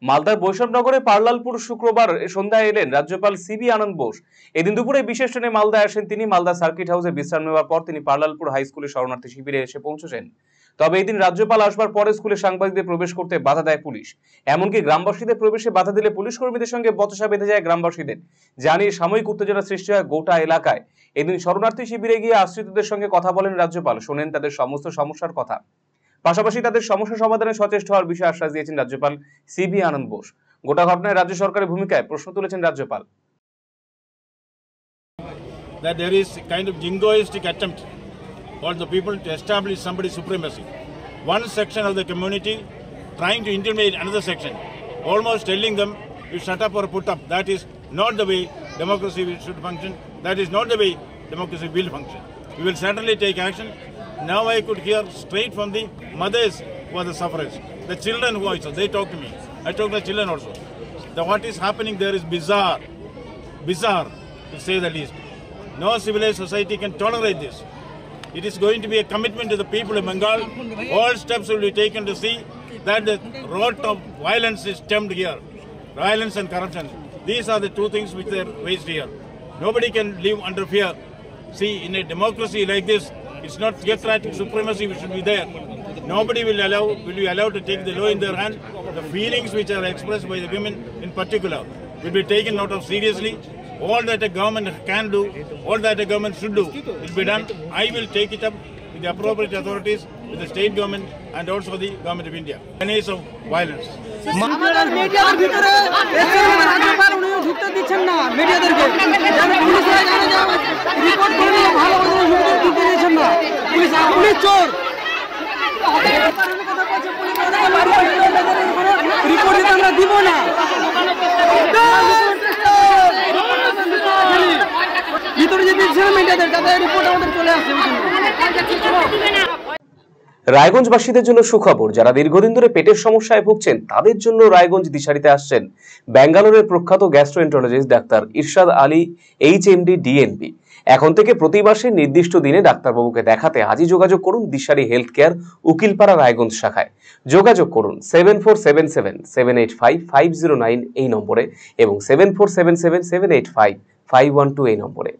মালদার বৈষ্ণবনগরে পার্লালপুর শুক্রবার সন্ধ্যায় এলেন রাজ্যপাল সিবি আনন্দ বোস। এদিন দুপুরে বিশেষ ট্রেনে মালদায় আসেন তিনি। মালদা সার্কিট হাউসে বিশ্রাম নেওয়ার পর তিনি পার্লালপুর হাই স্কুলে শরণার্থী শিবিরে এসে পৌঁছেছেন। তবে এদিন রাজ্যপাল আসবার পরে স্কুলে সাংবাদিকদের প্রবেশ করতে বাধা দেয় পুলিশ। এমনকি গ্রামবাসীদের প্রবেশে বাধা দিলে পুলিশ কর্মীদের সঙ্গে বচসা বেঁধে যায় গ্রামবাসীদের, যা নিয়ে সাময়িক উত্তেজনা সৃষ্টি হয় গোটা এলাকায়। এদিন শরণার্থী শিবিরে গিয়ে আশ্রিতদের সঙ্গে কথা বলেন রাজ্যপাল, শোনেন তাদের সমস্ত সমস্যার কথা, পাশাপাশি তাদের সমস্যা সমাধানে সচেষ্ট হওয়ার বিষয়ে আশ্বাস দিয়েছেন রাজ্যপাল সিবি আনন্দ বোস। গোটা ঘটনায় রাজ্য সরকারের ভূমিকায় প্রশ্ন তুলেছেন রাজ্যপাল। That there is kind of jingoistic attempt for the people to establish somebody's supremacy. One section of the community trying to intimidate another section, almost telling them you shut up or put up. That is not the way democracy should function. That is not the way democracy will function. We will certainly take action. Now I could hear straight from the mothers who are the sufferers, the children who also, they talk to me. I talk to the children also. What is happening there is bizarre to say the least. No civilized society can tolerate this. It is going to be a commitment to the people of Bengal. All steps will be taken to see that the road of violence is stemmed here. Violence and corruption. These are the two things which they are raised here. Nobody can live under fear. See, in a democracy like this, it's not theocratic supremacy which should be there. Nobody will be allowed to take the law in their hand. The feelings which are expressed by the women in particular will be taken note of seriously. All that a government can do, all that a government should do, will be done. I will take it up with the appropriate authorities, with the state government and also the government of India. Menace of violence. রায়গঞ্জবাসীদের জন্য সুখবর, যারা দীর্ঘদিন ধরে পেটের সমস্যায় ভুগছেন তাদের জন্য রায়গঞ্জ দিশারিতে আসছেন ব্যাঙ্গালোরের প্রখ্যাত গ্যাস্ট্রোএন্টারোলজিস্ট ডাক্তার ইরশাদ আলী এইচএমডি ডিএনবি। এখন থেকে প্রতি মাসে নির্দিষ্ট দিনে ডাক্তারবাবুকে দেখাতে আজই যোগাযোগ করুন দিশারি হেলথ কেয়ার উকিলপাড়া রায়গঞ্জ শাখায়। যোগাযোগ করুন 7477785509 এই নম্বরে এবং 7477785512 এই নম্বরে।